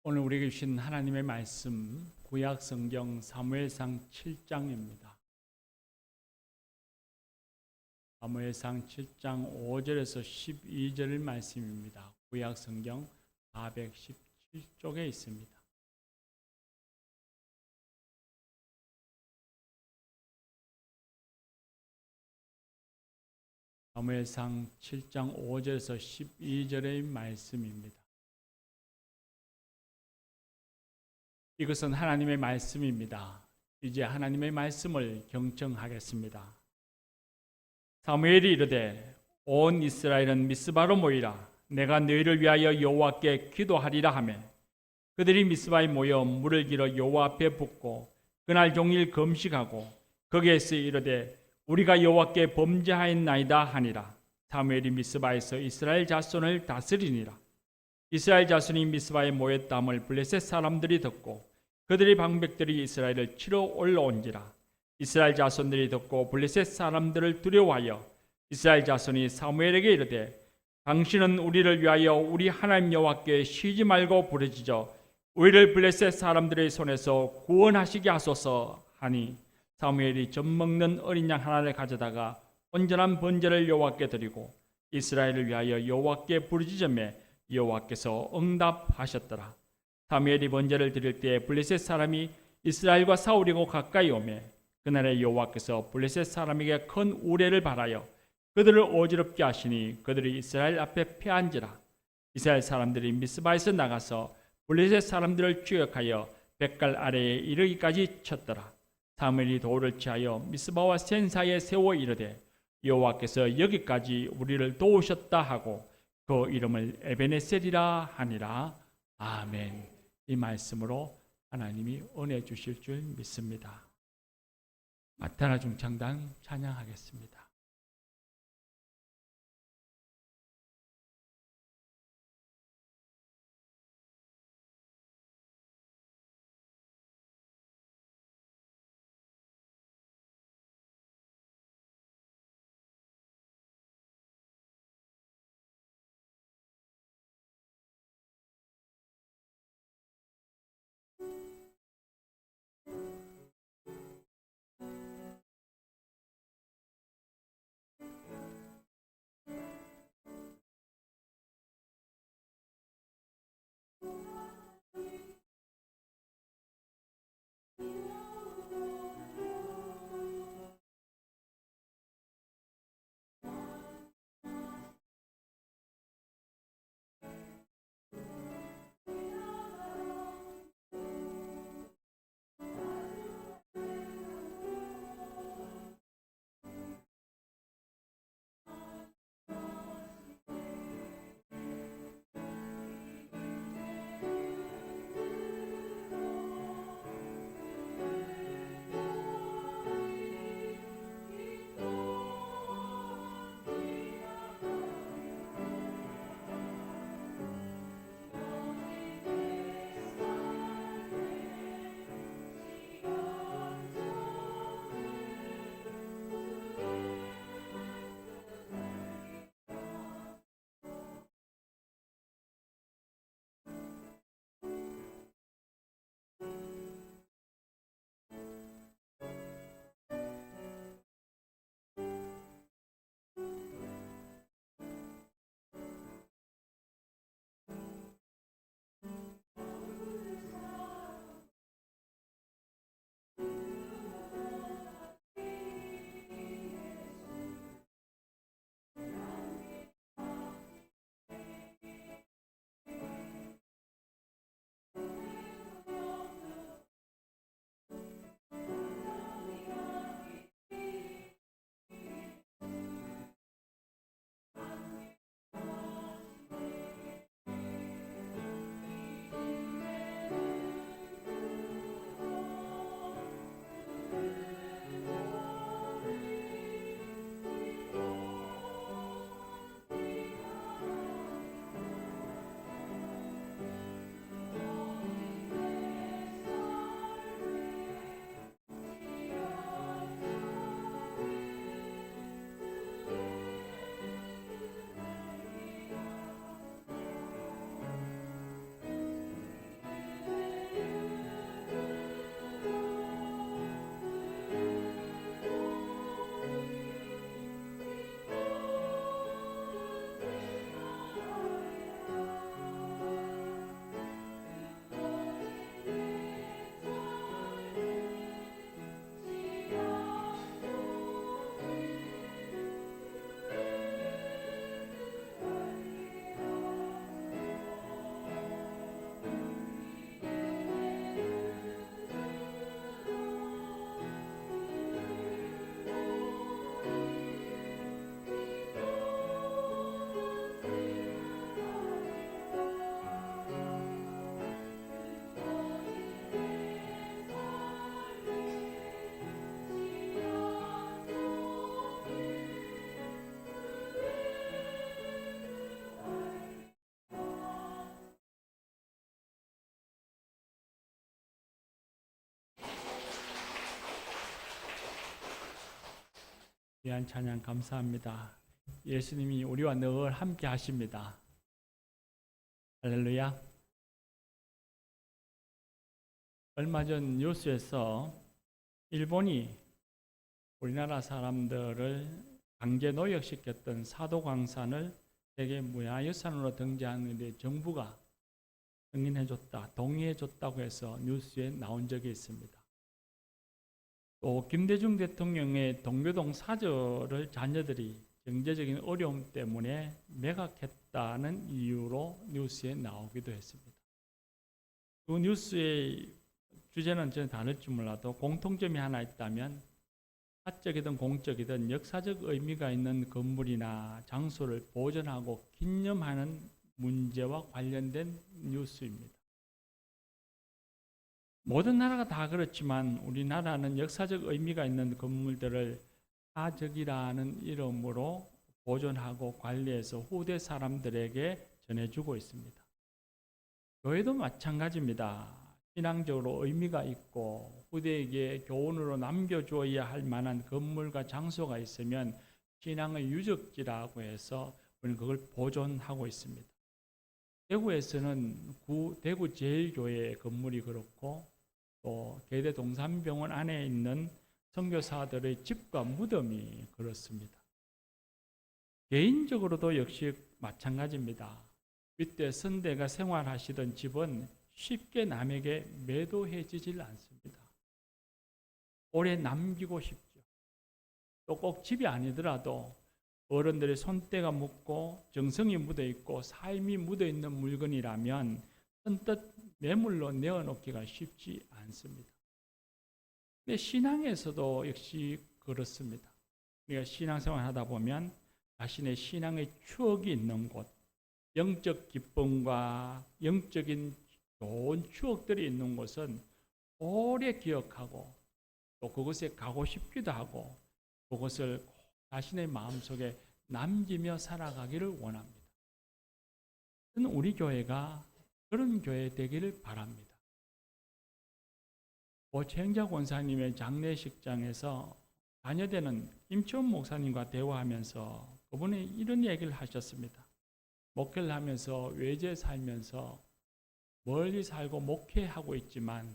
오늘 우리에게 주신 하나님의 말씀 구약 성경 사무엘상 7장입니다. 사무엘상 7장 5절에서 12절 말씀입니다. 구약 성경 417쪽에 있습니다. 사무엘상 7장 5절에서 12절의 말씀입니다. 이것은 하나님의 말씀입니다. 이제 하나님의 말씀을 경청하겠습니다. 사무엘이 이르되 온 이스라엘은 미스바로 모이라. 내가 너희를 위하여 여호와께 기도하리라 하매 그들이 미스바에 모여 물을 길어 여호와 앞에 붓고 그날 종일 금식하고 거기에서 이르되 우리가 여호와께 범죄하였나이다 하니라. 사무엘이 미스바에서 이스라엘 자손을 다스리니라. 이스라엘 자손이 미스바에 모였다함을 블레셋 사람들이 듣고 그들의 방백들이 이스라엘을 치러 올라온지라. 이스라엘 자손들이 듣고 블레셋 사람들을 두려워하여 이스라엘 자손이 사무엘에게 이르되 당신은 우리를 위하여 우리 하나님 여호와께 쉬지 말고 부르짖어 우리를 블레셋 사람들의 손에서 구원하시게 하소서 하니 사무엘이 젖 먹는 어린 양 하나를 가져다가 온전한 번제를 여호와께 드리고 이스라엘을 위하여 여호와께 부르짖으매 여호와께서 응답하셨더라. 사무엘이 번제를 드릴 때 블레셋 사람이 이스라엘과 싸우려고 가까이 오매 그날에 여호와께서 블레셋 사람에게 큰 우레를 발하여 그들을 어지럽게 하시니 그들이 이스라엘 앞에 패한지라. 이스라엘 사람들이 미스바에서 나가서 블레셋 사람들을 추격하여 뱃갈 아래에 이르기까지 쳤더라. 사무엘이 도를 취하여 미스바와 센 사이에 세워 이르되 여호와께서 여기까지 우리를 도우셨다 하고 그 이름을 에베네셀이라 하니라. 아멘. 이 말씀으로 하나님이 은혜 주실 줄 믿습니다. 마타나 중창단 찬양하겠습니다. 귀한 찬양 감사합니다. 예수님이 우리와 늘 함께 하십니다. 할렐루야. 얼마 전 뉴스에서 일본이 우리나라 사람들을 강제 노역시켰던 사도광산을 세계 문화유산으로 등재하는 데 정부가 승인해줬다, 동의해줬다고 해서 뉴스에 나온 적이 있습니다. 또 김대중 대통령의 동교동 사저를 자녀들이 경제적인 어려움 때문에 매각했다는 이유로 뉴스에 나오기도 했습니다. 그 뉴스의 주제는 전혀 다를지 몰라도 공통점이 하나 있다면 사적이든 공적이든 역사적 의미가 있는 건물이나 장소를 보존하고 기념하는 문제와 관련된 뉴스입니다. 모든 나라가 다 그렇지만 우리나라는 역사적 의미가 있는 건물들을 사적이라는 이름으로 보존하고 관리해서 후대 사람들에게 전해주고 있습니다. 교회도 마찬가지입니다. 신앙적으로 의미가 있고 후대에게 교훈으로 남겨줘야 할 만한 건물과 장소가 있으면 신앙의 유적지라고 해서 우리는 그걸 보존하고 있습니다. 대구에서는 대구 제일교회 건물이 그렇고 또 계대 동산병원 안에 있는 선교사들의 집과 무덤이 그렇습니다. 개인적으로도 역시 마찬가지입니다. 이때 선대가 생활하시던 집은 쉽게 남에게 매도해지질 않습니다. 오래 남기고 싶죠. 또 꼭 집이 아니더라도 어른들의 손때가 묻고 정성이 묻어있고 삶이 묻어있는 물건이라면 선뜻 매물로 내어놓기가 쉽지 않습니다. 근데 신앙에서도 역시 그렇습니다. 우리가 신앙생활 하다 보면 자신의 신앙의 추억이 있는 곳, 영적 기쁨과 영적인 좋은 추억들이 있는 곳은 오래 기억하고 또 그곳에 가고 싶기도 하고 그것을 자신의 마음속에 남기며 살아가기를 원합니다. 저는 우리 교회가 그런 교회 되기를 바랍니다. 최행자 권사님의 장례식장에서 자녀되는 임치원 목사님과 대화하면서 그분이 이런 얘기를 하셨습니다. 목회를 하면서 외지에 살면서 멀리 살고 목회하고 있지만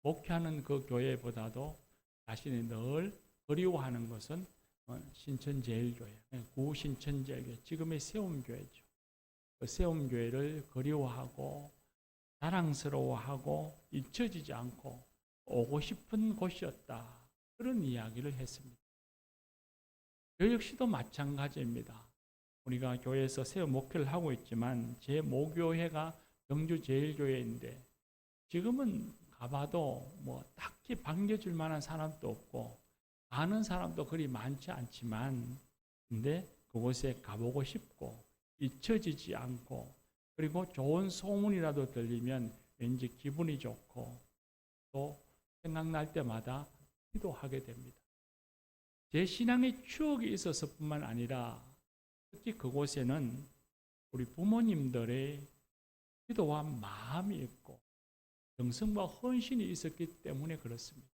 목회하는 그 교회보다도 자신이 늘 그리워하는 것은 신천제일교회, 구신천제일교회, 지금의 세움교회죠. 그 세움교회를 그리워하고 자랑스러워하고 잊혀지지 않고 오고 싶은 곳이었다. 그런 이야기를 했습니다. 저 역시도 마찬가지입니다. 우리가 교회에서 세움 목회를 하고 있지만 제 모교회가 경주제일교회인데 지금은 가봐도 딱히 반겨줄 만한 사람도 없고 아는 사람도 그리 많지 않지만 근데 그곳에 가보고 싶고 잊혀지지 않고 그리고 좋은 소문이라도 들리면 왠지 기분이 좋고 또 생각날 때마다 기도하게 됩니다. 제 신앙의 추억이 있어서 뿐만 아니라 특히 그곳에는 우리 부모님들의 기도와 마음이 있고 정성과 헌신이 있었기 때문에 그렇습니다.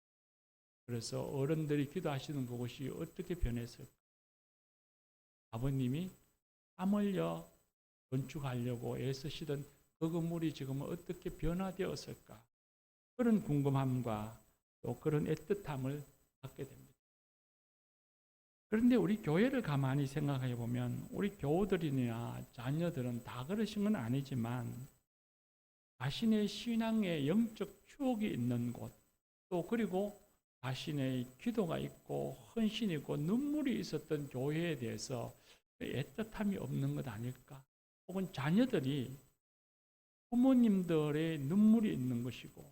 그래서 어른들이 기도하시는 그곳이 어떻게 변했을까? 아버님이 땀 흘려 건축하려고 애쓰시던 그 건물이 지금은 어떻게 변화되었을까? 그런 궁금함과 또 그런 애틋함을 갖게 됩니다. 그런데 우리 교회를 가만히 생각해 보면 우리 교우들이나 자녀들은 다 그러신 건 아니지만 자신의 신앙의 영적 추억이 있는 곳, 또 그리고 자신의 기도가 있고 헌신이 있고 눈물이 있었던 교회에 대해서 애틋함이 없는 것 아닐까? 혹은 자녀들이 부모님들의 눈물이 있는 것이고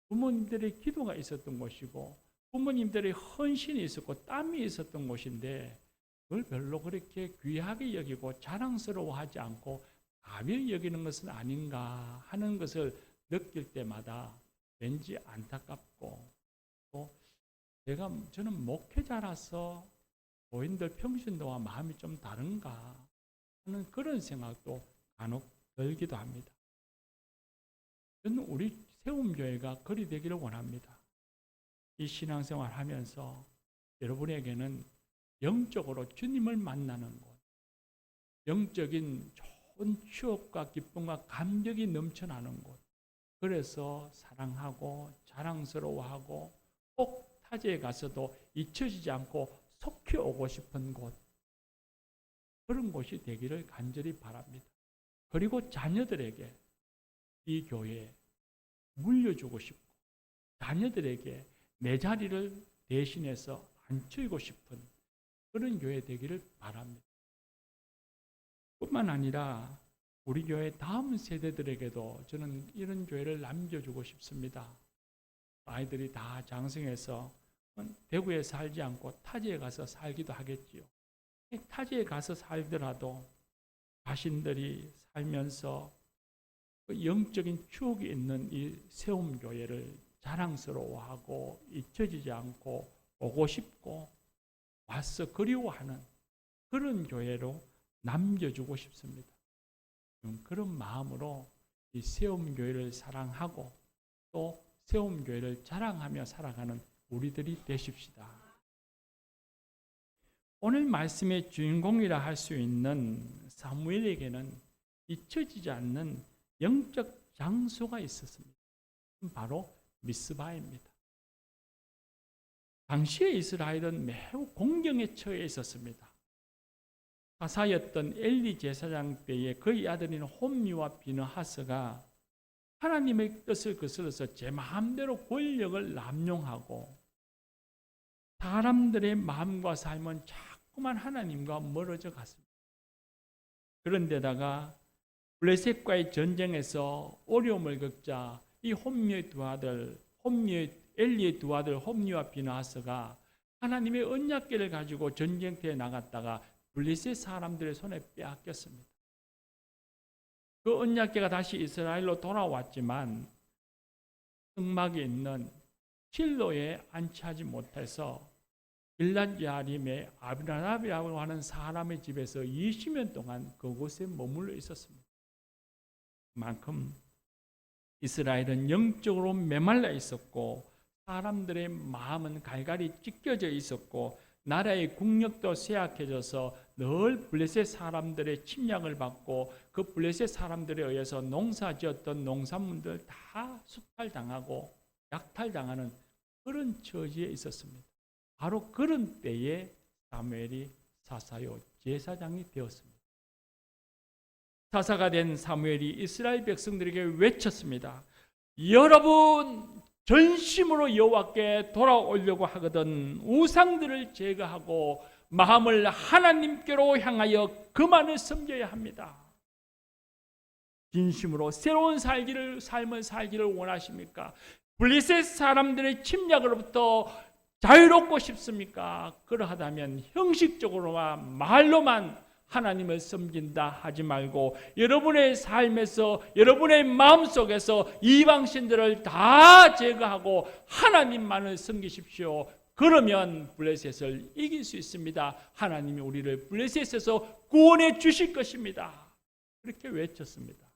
부모님들의 기도가 있었던 것이고 부모님들의 헌신이 있었고 땀이 있었던 곳인데 그걸 별로 그렇게 귀하게 여기고 자랑스러워하지 않고 가벼이 여기는 것은 아닌가 하는 것을 느낄 때마다 왠지 안타깝고 또 저는 목회자라서 교인들 평신도와 마음이 좀 다른가 하는 그런 생각도 간혹 들기도 합니다. 저는 우리 세움교회가 그리 되기를 원합니다. 이 신앙생활 하면서 여러분에게는 영적으로 주님을 만나는 곳, 영적인 좋은 추억과 기쁨과 감격이 넘쳐나는 곳, 그래서 사랑하고 자랑스러워하고 꼭 타지에 가서도 잊혀지지 않고 속히 오고 싶은 곳, 그런 곳이 되기를 간절히 바랍니다. 그리고 자녀들에게 이 교회에 물려주고 싶고 자녀들에게 내 자리를 대신해서 앉히고 싶은 그런 교회 되기를 바랍니다. 뿐만 아니라 우리 교회 다음 세대들에게도 저는 이런 교회를 남겨주고 싶습니다. 아이들이 다 장성해서 대구에 살지 않고 타지에 가서 살기도 하겠지요. 타지에 가서 살더라도 자신들이 살면서 그 영적인 추억이 있는 이 세움교회를 자랑스러워하고 잊혀지지 않고 오고 싶고 와서 그리워하는 그런 교회로 남겨주고 싶습니다. 그런 마음으로 이 세움교회를 사랑하고 또 세움교회를 자랑하며 살아가는 우리들이 되십시다. 오늘 말씀의 주인공이라 할 수 있는 사무엘에게는 잊혀지지 않는 영적 장소가 있었습니다. 바로 미스바입니다. 당시의 이스라엘은 매우 공경에 처해 있었습니다. 사사였던 엘리 제사장 때에 그의 아들인 홈리와 비느하스가 하나님의 뜻을 거슬러서 제 마음대로 권력을 남용하고 사람들의 마음과 삶은 자꾸만 하나님과 멀어져 갔습니다. 그런데다가 블레셋과의 전쟁에서 어려움을 겪자 이 엘리의 두 아들 홈리와 비느하스가 하나님의 언약궤를 가지고 전쟁터에 나갔다가 블레셋 사람들의 손에 빼앗겼습니다. 그 언약궤가 다시 이스라엘로 돌아왔지만 성막에 있는 실로에 안치하지 못해서 길랏 야림의 아비나답이라고 하는 사람의 집에서 20년 동안 그곳에 머물러 있었습니다. 그만큼 이스라엘은 영적으로 메말라 있었고 사람들의 마음은 갈갈이 찢겨져 있었고 나라의 국력도 쇠약해져서 늘 블레셋 사람들의 침략을 받고 그 블레셋 사람들에 의해서 농사지었던 농산물들 다 수탈당하고 약탈당하는 그런 처지에 있었습니다. 바로 그런 때에 사무엘이 사사요 제사장이 되었습니다. 사사가 된 사무엘이 이스라엘 백성들에게 외쳤습니다. 여러분 전심으로 여호와께 돌아오려고 하거든 우상들을 제거하고 마음을 하나님께로 향하여 그만을 섬겨야 합니다. 진심으로 새로운 삶을 살기를 원하십니까? 블레셋 사람들의 침략으로부터 자유롭고 싶습니까? 그러하다면 형식적으로만 말로만 하나님을 섬긴다 하지 말고 여러분의 삶에서 여러분의 마음속에서 이방신들을 다 제거하고 하나님만을 섬기십시오. 그러면 블레셋을 이길 수 있습니다. 하나님이 우리를 블레셋에서 구원해 주실 것입니다. 그렇게 외쳤습니다.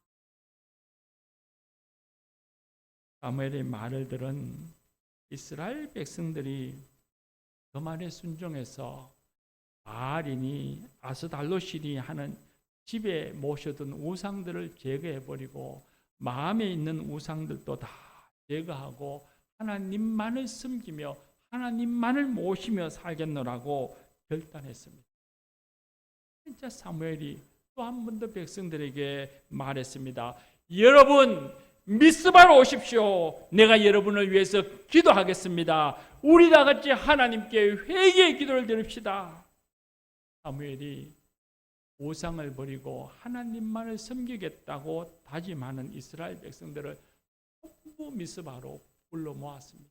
사무엘의 말을 들은 이스라엘 백성들이 그 말에 순종해서 바알이니 아스달롯이니 하는 집에 모셔둔 우상들을 제거해버리고 마음에 있는 우상들도 다 제거하고 하나님만을 섬기며 하나님만을 모시며 살겠노라고 결단했습니다. 진짜 사무엘이 또 한 번 더 백성들에게 말했습니다. 여러분 미스바로 오십시오. 내가 여러분을 위해서 기도하겠습니다. 우리 다 같이 하나님께 회개의 기도를 드립시다. 사무엘이 우상을 버리고 하나님만을 섬기겠다고 다짐하는 이스라엘 백성들을 전부 미스바로 불러 모았습니다.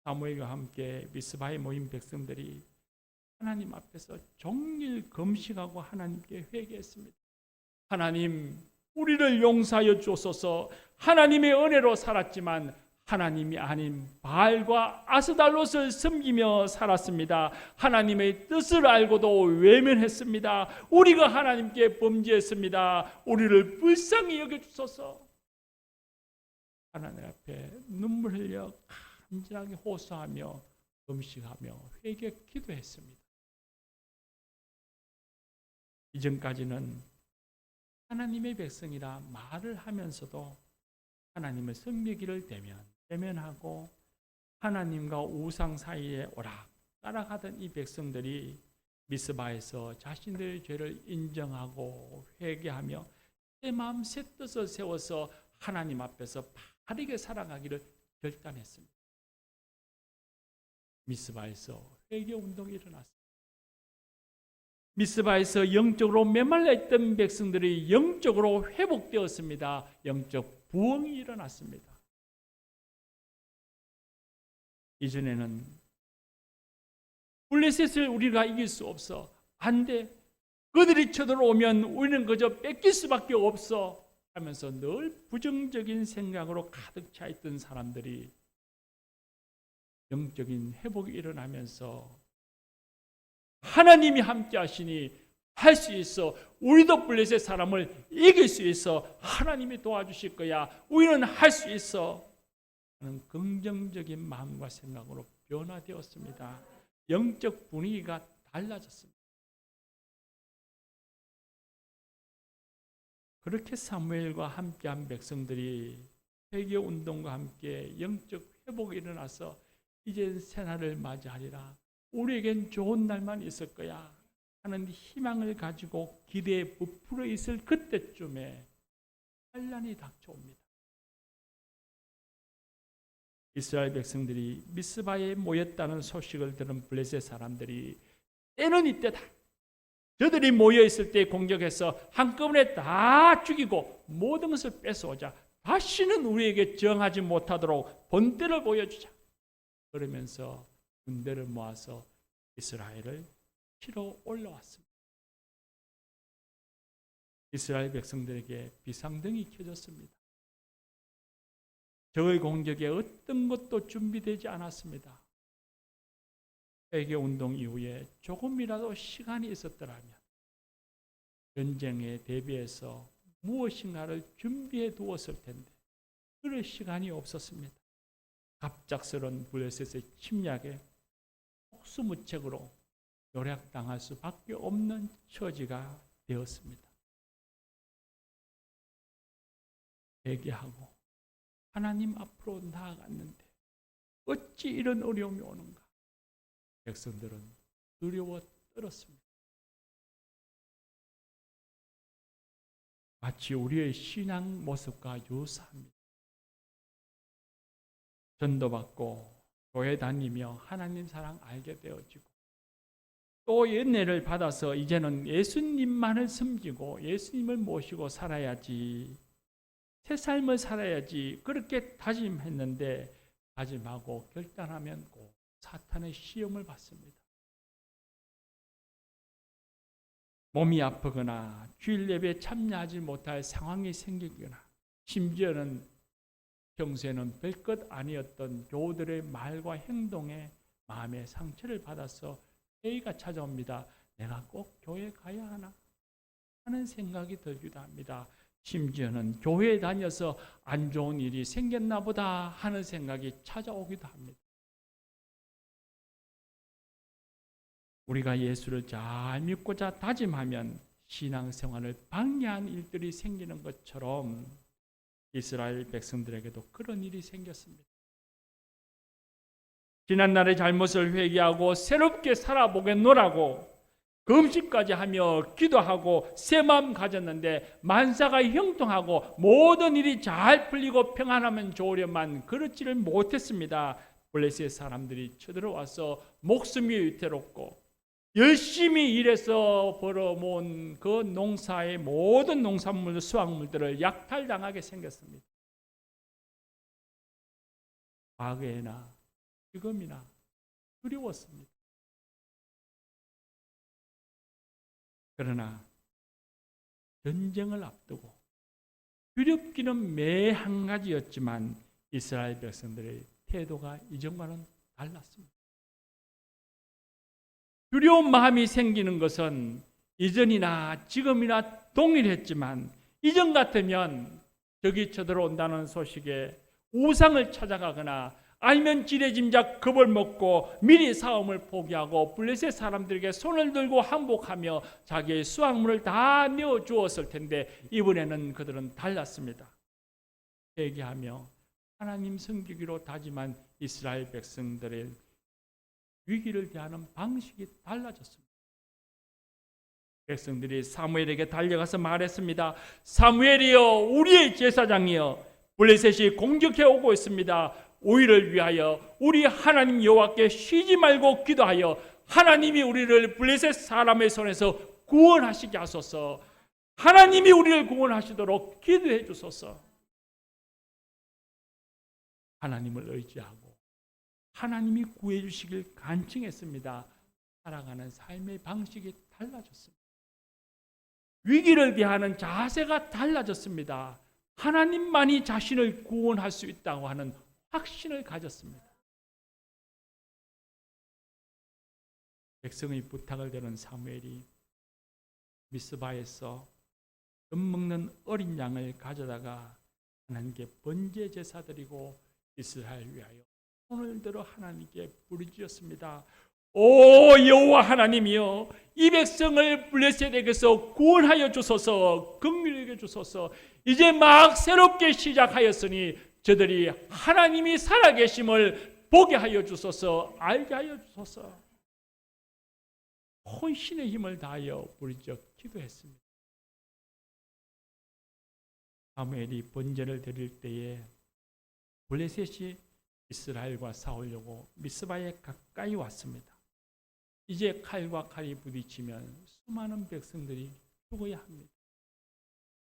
사무엘과 함께 미스바에 모인 백성들이 하나님 앞에서 종일 금식하고 하나님께 회개했습니다. 하나님, 우리를 용서하여 주소서. 하나님의 은혜로 살았지만 하나님이 아닌 바알과 아스달롯을 섬기며 살았습니다. 하나님의 뜻을 알고도 외면했습니다. 우리가 하나님께 범죄했습니다. 우리를 불쌍히 여겨주소서. 하나님 앞에 눈물 흘려 간절하게 호소하며 금식하며 회개 기도했습니다. 이전까지는 하나님의 백성이라 말을 하면서도 하나님의 섬기기를 대면하고 하나님과 우상 사이에 오락가락하던 이 백성들이 미스바에서 자신들의 죄를 인정하고 회개하며 새 마음 새 뜻을 세워서 하나님 앞에서 바르게 살아가기를 결단했습니다. 미스바에서 회개 운동이 일어났습니다. 미스바에서 영적으로 메말라 있던 백성들이 영적으로 회복되었습니다. 영적 부흥이 일어났습니다. 이전에는 블레셋을 우리가 이길 수 없어. 안 돼. 그들이 쳐들어오면 우리는 그저 뺏길 수밖에 없어 하면서 늘 부정적인 생각으로 가득 차 있던 사람들이 영적인 회복이 일어나면서 하나님이 함께 하시니 할 수 있어. 우리도 블레셋 사람을 이길 수 있어. 하나님이 도와주실 거야. 우리는 할 수 있어. 하는 긍정적인 마음과 생각으로 변화되었습니다. 영적 분위기가 달라졌습니다. 그렇게 사무엘과 함께한 백성들이 회개 운동과 함께 영적 회복이 일어나서 이제 새날을 맞이하리라. 우리에겐 좋은 날만 있을 거야 하는 희망을 가지고 기대에 부풀어 있을 그때쯤에 환난이 닥쳐옵니다. 이스라엘 백성들이 미스바에 모였다는 소식을 들은 블레셋 사람들이 때는 이때다. 저들이 모여있을 때 공격해서 한꺼번에 다 죽이고 모든 것을 뺏어오자. 다시는 우리에게 정하지 못하도록 본때를 보여주자. 그러면서 군대를 모아서 이스라엘을 치러 올라왔습니다. 이스라엘 백성들에게 비상등이 켜졌습니다. 적의 공격에 어떤 것도 준비되지 않았습니다. 회개운동 이후에 조금이라도 시간이 있었더라면 전쟁에 대비해서 무엇인가를 준비해 두었을 텐데 그럴 시간이 없었습니다. 갑작스러운 블레셋의 침략에 속수무책으로 요략당할 수밖에 없는 처지가 되었습니다. 회개하고 하나님 앞으로 나아갔는데 어찌 이런 어려움이 오는가? 백성들은 두려워 떨었습니다. 마치 우리의 신앙 모습과 유사합니다. 전도받고 교회 다니며 하나님 사랑 알게 되어지고 또 은혜를 받아서 이제는 예수님만을 섬기고 예수님을 모시고 살아야지, 새 삶을 살아야지 그렇게 다짐했는데 다짐하고 결단하면 꼭 사탄의 시험을 받습니다. 몸이 아프거나 주일 예배에 참여하지 못할 상황이 생기거나 심지어는 평소에는 별것 아니었던 교우들의 말과 행동에 마음의 상처를 받아서 회의가 찾아옵니다. 내가 꼭 교회 가야 하나 하는 생각이 들기도 합니다. 심지어는 교회에 다녀서 안 좋은 일이 생겼나 보다 하는 생각이 찾아오기도 합니다. 우리가 예수를 잘 믿고자 다짐하면 신앙생활을 방해한 일들이 생기는 것처럼 이스라엘 백성들에게도 그런 일이 생겼습니다. 지난날의 잘못을 회개하고 새롭게 살아보겠노라고 금식까지 하며 기도하고 새 마음 가졌는데 만사가 형통하고 모든 일이 잘 풀리고 평안하면 좋으련만 그렇지를 못했습니다. 블레셋 사람들이 쳐들어와서 목숨이 위태롭고 열심히 일해서 벌어모은 그 농사의 모든 농산물, 수확물들을 약탈당하게 생겼습니다. 과거에나 지금이나 두려웠습니다. 그러나 전쟁을 앞두고 두렵기는 매 한 가지였지만 이스라엘 백성들의 태도가 이전과는 달랐습니다. 두려운 마음이 생기는 것은 이전이나 지금이나 동일했지만 이전 같으면 적이 쳐들어온다는 소식에 우상을 찾아가거나 알면 지레짐작 겁을 먹고 미리 싸움을 포기하고 블레셋 사람들에게 손을 들고 항복하며 자기의 수확물을 다 내어 주었을 텐데 이번에는 그들은 달랐습니다. 회개하며 하나님 섬기기로 다짐한 이스라엘 백성들의 위기를 대하는 방식이 달라졌습니다. 백성들이 사무엘에게 달려가서 말했습니다. 사무엘이여, 우리의 제사장이여, 블레셋이 공격해 오고 있습니다. 우리를 위하여 우리 하나님 여호와께 쉬지 말고 기도하여 하나님이 우리를 블레셋 사람의 손에서 구원하시게 하소서. 하나님이 우리를 구원하시도록 기도해 주소서. 하나님을 의지하고 하나님이 구해 주시길 간청했습니다. 살아가는 삶의 방식이 달라졌습니다. 위기를 대하는 자세가 달라졌습니다. 하나님만이 자신을 구원할 수 있다고 하는 확신을 가졌습니다. 백성의 부탁을 들은 사무엘이 미스바에서 젖 먹는 어린 양을 가져다가 하나님께 번제 제사 드리고 이스라엘 위하여 손을 들어 하나님께 부르짖었습니다. 오 여호와 하나님이여, 이 백성을 블레셋에게서 구원하여 주소서. 긍휼히 주소서. 이제 막 새롭게 시작하였으니 저들이 하나님이 살아계심을 보게 하여 주소서. 알게 하여 주소서. 혼신의 힘을 다하여 부르짖어 기도했습니다. 사무엘이 번제를 드릴 때에 블레셋이 이스라엘과 싸우려고 미스바에 가까이 왔습니다. 이제 칼과 칼이 부딪히면 수많은 백성들이 죽어야 합니다.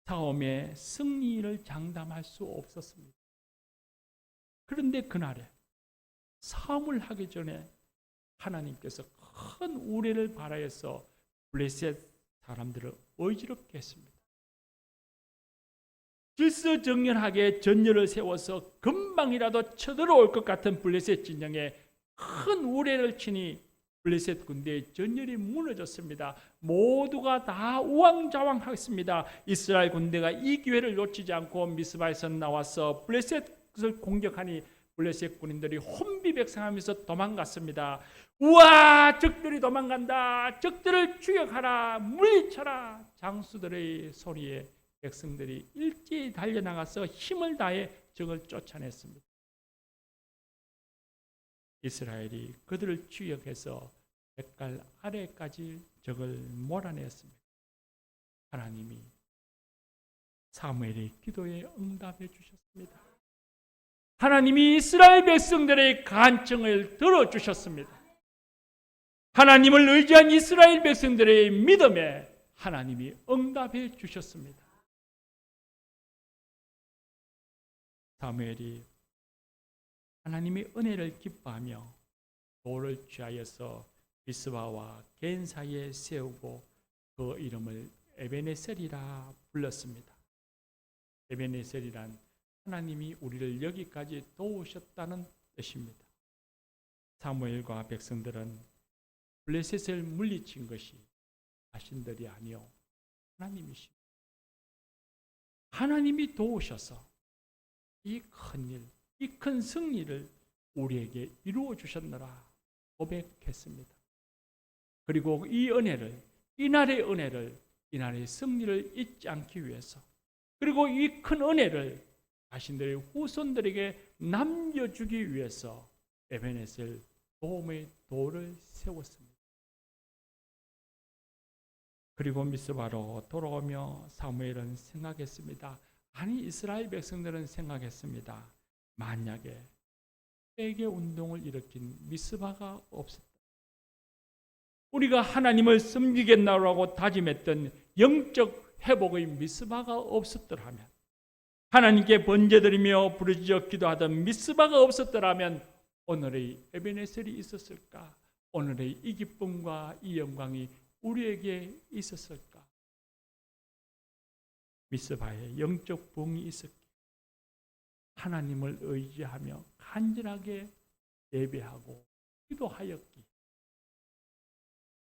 싸움의 승리를 장담할 수 없었습니다. 그런데 그날에 싸움을 하기 전에 하나님께서 큰 우레를 발하여서 블레셋 사람들을 어지럽게 했습니다. 질서정연하게 전열을 세워서 금방이라도 쳐들어올 것 같은 블레셋 진영에 큰 우레를 치니 블레셋 군대의 전열이 무너졌습니다. 모두가 다 우왕좌왕했습니다. 이스라엘 군대가 이 기회를 놓치지 않고 미스바에서 나와서 블레셋을 공격하니 블레셋 군인들이 혼비백산하면서 도망갔습니다. 우와, 적들이 도망간다. 적들을 추격하라. 물리쳐라. 장수들의 소리에 백성들이 일제히 달려나가서 힘을 다해 적을 쫓아냈습니다. 이스라엘이 그들을 추격해서 백갈 아래까지 적을 몰아냈습니다. 하나님이 사무엘의 기도에 응답해 주셨습니다. 하나님이 이스라엘 백성들의 간청을 들어주셨습니다. 하나님을 의지한 이스라엘 백성들의 믿음에 하나님이 응답해 주셨습니다. 사무엘이 하나님의 은혜를 기뻐하며 돌을 취하여서 미스바와 겐 사이에 세우고 그 이름을 에베네셀이라 불렀습니다. 에베네셀이란 하나님이 우리를 여기까지 도우셨다는 뜻입니다. 사무엘과 백성들은 블레셋을 물리친 것이 자신들이 아니요 하나님이십니다. 하나님이 도우셔서 이 큰 일, 이 큰 승리를 우리에게 이루어 주셨노라 고백했습니다. 그리고 이 은혜를, 이날의 은혜를, 이날의 승리를 잊지 않기 위해서, 그리고 이 큰 은혜를 자신들의 후손들에게 남겨주기 위해서 에베네셀 도움의 돌을 세웠습니다. 그리고 미스바로 돌아오며 사무엘은 생각했습니다. 아니, 이스라엘 백성들은 생각했습니다. 만약에 회개 운동을 일으킨 미스바가 없었다, 우리가 하나님을 섬기겠나라고 다짐했던 영적 회복의 미스바가 없었더라면, 하나님께 번제드리며 부르짖어 기도하던 미스바가 없었더라면 오늘의 에베네셀이 있었을까? 오늘의 이 기쁨과 이 영광이 우리에게 있었을까? 미스바에 영적 부흥이 있었기에 하나님을 의지하며 간절하게 예배하고 기도하였기에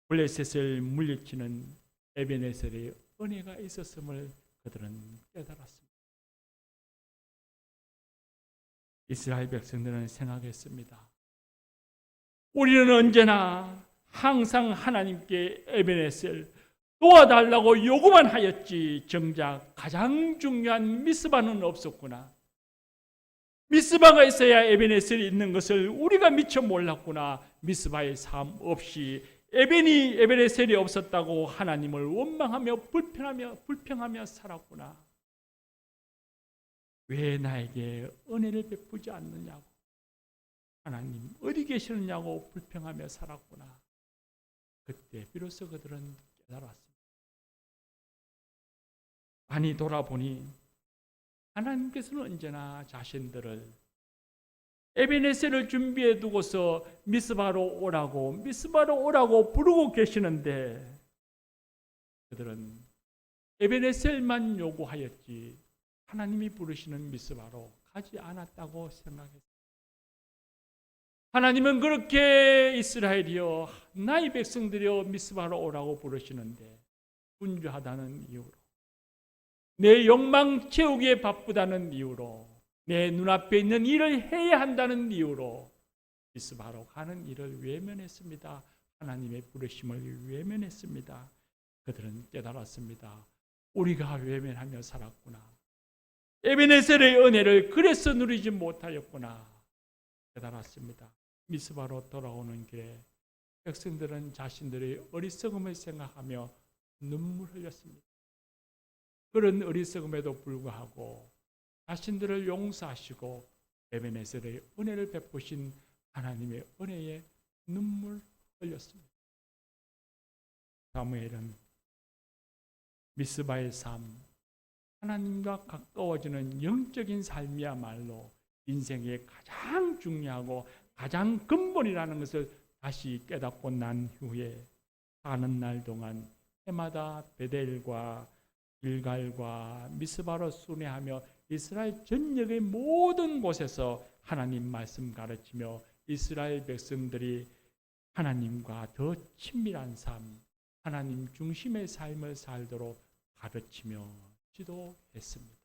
블레셋을 물리치는 에베네셀의 은혜가 있었음을 그들은 깨달았습니다. 이스라엘 백성들은 생각했습니다. 우리는 언제나 항상 하나님께 에베네셀 도와달라고 요구만 하였지 정작 가장 중요한 미스바는 없었구나. 미스바가 있어야 에베네셀이 있는 것을 우리가 미처 몰랐구나. 미스바의 삶 없이 에베네셀이 없었다고 하나님을 원망하며 불평하며 살았구나. 왜 나에게 은혜를 베푸지 않느냐고, 하나님 어디 계시느냐고 불평하며 살았구나. 그때 비로소 그들은 깨달았습니다. 많이 돌아보니 하나님께서는 언제나 자신들을 에베네셀을 준비해 두고서 미스바로 오라고 부르고 계시는데 그들은 에베네셀만 요구하였지 하나님이 부르시는 미스바로 가지 않았다고 생각했습니다. 하나님은 그렇게 이스라엘이여 나의 백성들이여 미스바로 오라고 부르시는데 분주하다는 이유로, 내 욕망 채우기에 바쁘다는 이유로, 내 눈앞에 있는 일을 해야 한다는 이유로 미스바로 가는 일을 외면했습니다. 하나님의 부르심을 외면했습니다. 그들은 깨달았습니다. 우리가 외면하며 살았구나. 에베네셀의 은혜를 그래서 누리지 못하였구나. 깨달았습니다. 미스바로 돌아오는 길에 백성들은 자신들의 어리석음을 생각하며 눈물 흘렸습니다. 그런 어리석음에도 불구하고 자신들을 용서하시고 에베네셀의 은혜를 베푸신 하나님의 은혜에 눈물 흘렸습니다. 사무엘은 미스바의 삶, 하나님과 가까워지는 영적인 삶이야말로 인생의 가장 중요하고 가장 근본이라는 것을 다시 깨닫고 난 후에 사는 날 동안 해마다 베델과 길갈과 미스바로 순회하며 이스라엘 전역의 모든 곳에서 하나님 말씀 가르치며 이스라엘 백성들이 하나님과 더 친밀한 삶, 하나님 중심의 삶을 살도록 가르치며 지도했습니다.